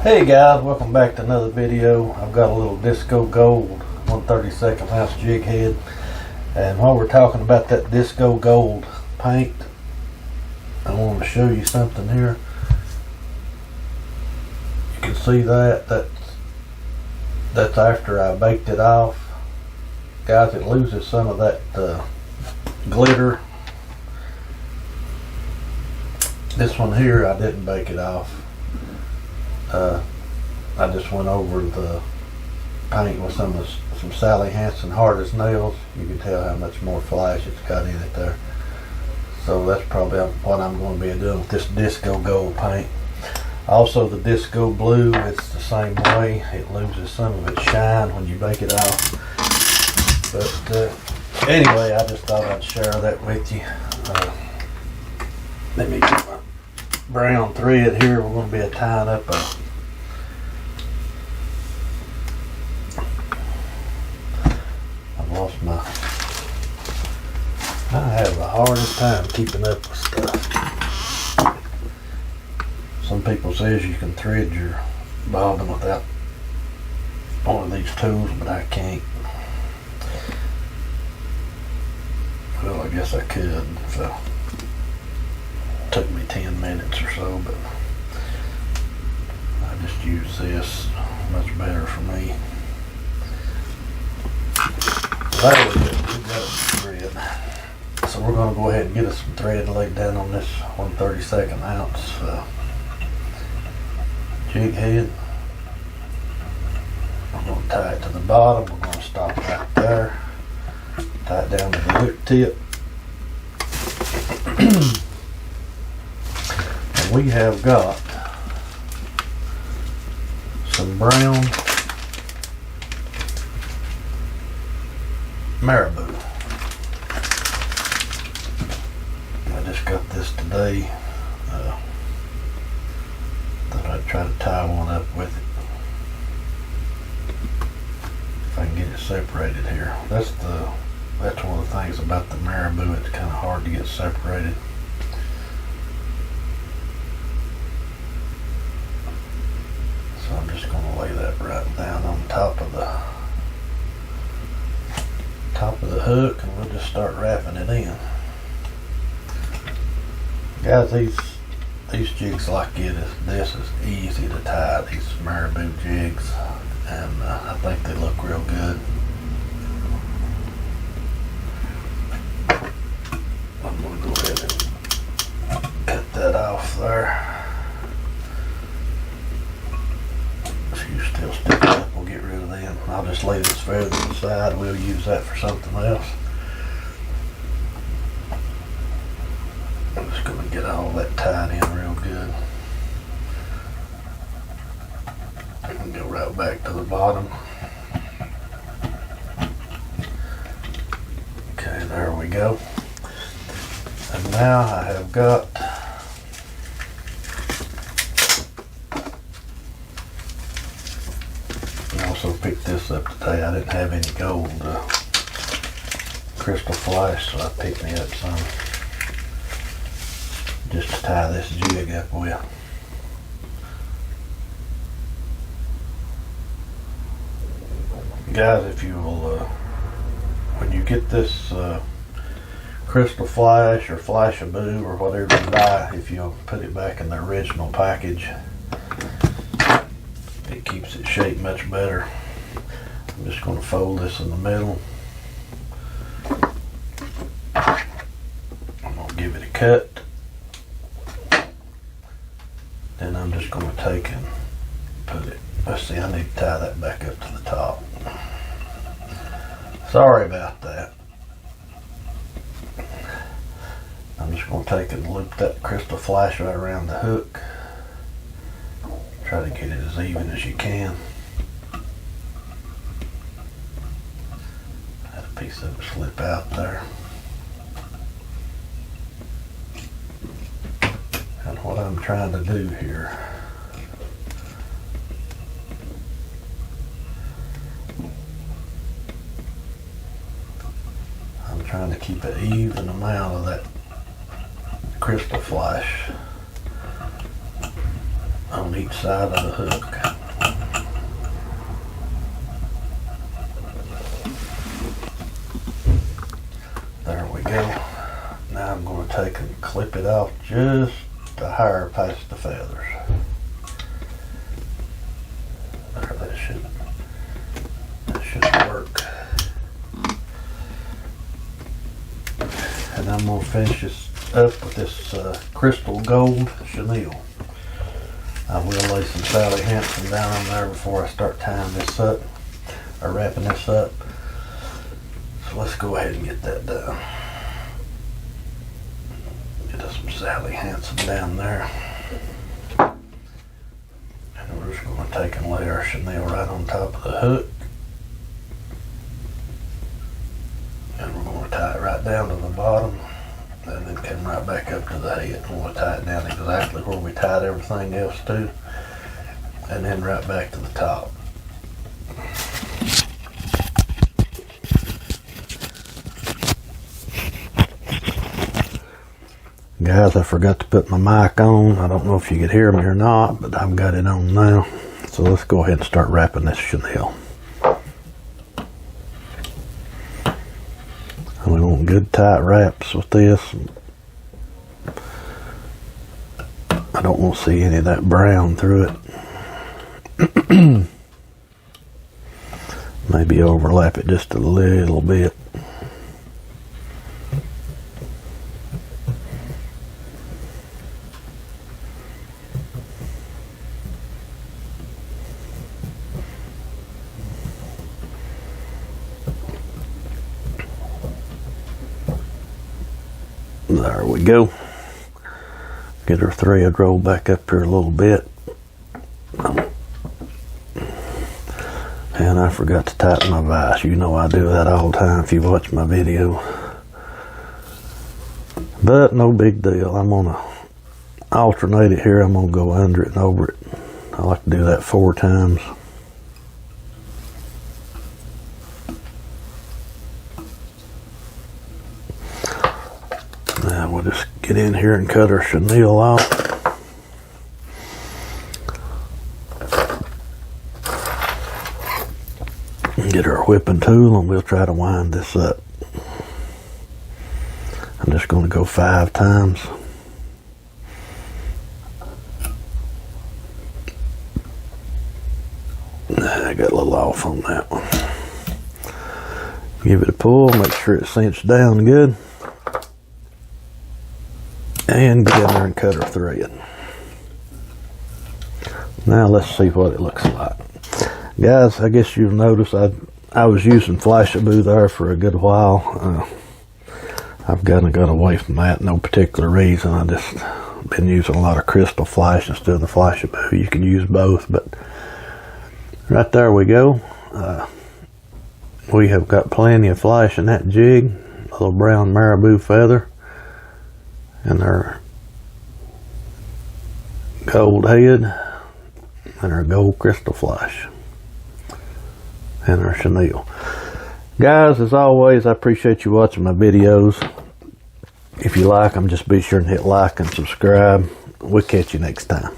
Hey guys, welcome back to another video. I've got a little Disco Gold 1/32 ounce jig head, and while we're talking about that Disco Gold paint, I want to show you something here. You can see that's after I baked it off. Guys, it loses some of that glitter. This one here, I didn't bake it off. I just went over the paint with some Sally Hansen hard as nails. You can tell how much more flash it's got in it there. So that's probably what I'm going to be doing with this Disco Gold paint. Also, the Disco Blue, it's the same way. It loses some of its shine when you bake it off. But anyway, I just thought I'd share that with you. Let me get my brown thread here. We're going to be tying up I have the hardest time keeping up with stuff. Some people says you can thread your bobbin without one of these tools, but I can't. Well, I guess I could if it took me 10 minutes or so, but I just use this. Much better for me. There we go. We got some thread. So we're going to go ahead and get us some thread laid down on this 1/32 ounce jig head. I'm going to tie it to the bottom. We're going to stop right there. Tie it down to the hook tip. And we have got some brown maribou. I just got this today. Thought I'd try to tie one up with it. If I can get it separated here. That's one of the things about the maribou. It's kind of hard to get separated. So I'm just going to lay that right down on top of the hook, and we'll just start wrapping it in. Guys, these jigs like this is easy to tie, these maribou jigs, and I think they look real good. I'm going to go ahead and cut that off there. She's still sticking up. We'll get rid of them. I'll just leave this feather to the side. We'll use that for something else. I'm just going to get all that tied in real good. And go right back to the bottom. Okay, there we go. And now I have got picked this up today. I didn't have any gold crystal flash, so I picked me up some just to tie this jig up with. Guys, if you will, when you get this crystal flash or flashaboo or whatever you buy, if you'll put it back in the original package, it keeps its shape much better. I'm just going to fold this in the middle. I'm going to give it a cut. Then I'm just going to take and put it, let's see, I need to tie that back up to the top. Sorry about that. I'm just going to take and loop that crystal flash right around the hook. Try to get it as even as you can. Had a piece of it slip out there. And what I'm trying to do here, I'm trying to keep an even amount of that crystal flash on each side of the hook. There we go. Now I'm going to take and clip it off just a hair past the feathers. There, that should work. And I'm going to finish this up with this crystal gold chenille. I will lay some Sally Hansen down on there before I start tying this up, or wrapping this up. So let's go ahead and get that done. Get us some Sally Hansen down there. And we're just going to take and lay our chenille right on top of the hook. And we're going to tie it right down to the bottom. And then come right back up to the head. And we'll tie it down exactly where we tied everything else to. And then right back to the top. Guys, I forgot to put my mic on. I don't know if you could hear me or not, but I've got it on now. So let's go ahead and start wrapping this chenille. We want good tight wraps with this. I don't want to see any of that brown through it. Maybe overlap it just a little bit. There we go. Get our thread rolled back up here a little bit. And I forgot to tighten my vise. You know I do that all the time if you watch my video. But no big deal. I'm going to alternate it here. I'm going to go under it and over it. I like to do that 4 times. Now we'll just get in here and cut our chenille off. Get our whipping tool and we'll try to wind this up. I'm just going to go 5 times. I got a little off on that one. Give it a pull, make sure it cinches down good. And get in there and cut our thread. Now let's see what it looks like. Guys, I guess you'll notice I was using Flashaboo there for a good while. I've kind of got away from that, no particular reason. I just been using a lot of crystal flash instead of the Flashaboo. You can use both, but right there we go. We have got plenty of flash in that jig. A little brown maribou feather. And our gold head. And our gold crystal flash. And our chenille. Guys, as always, I appreciate you watching my videos. If you like them, just be sure and hit like and subscribe. We'll catch you next time.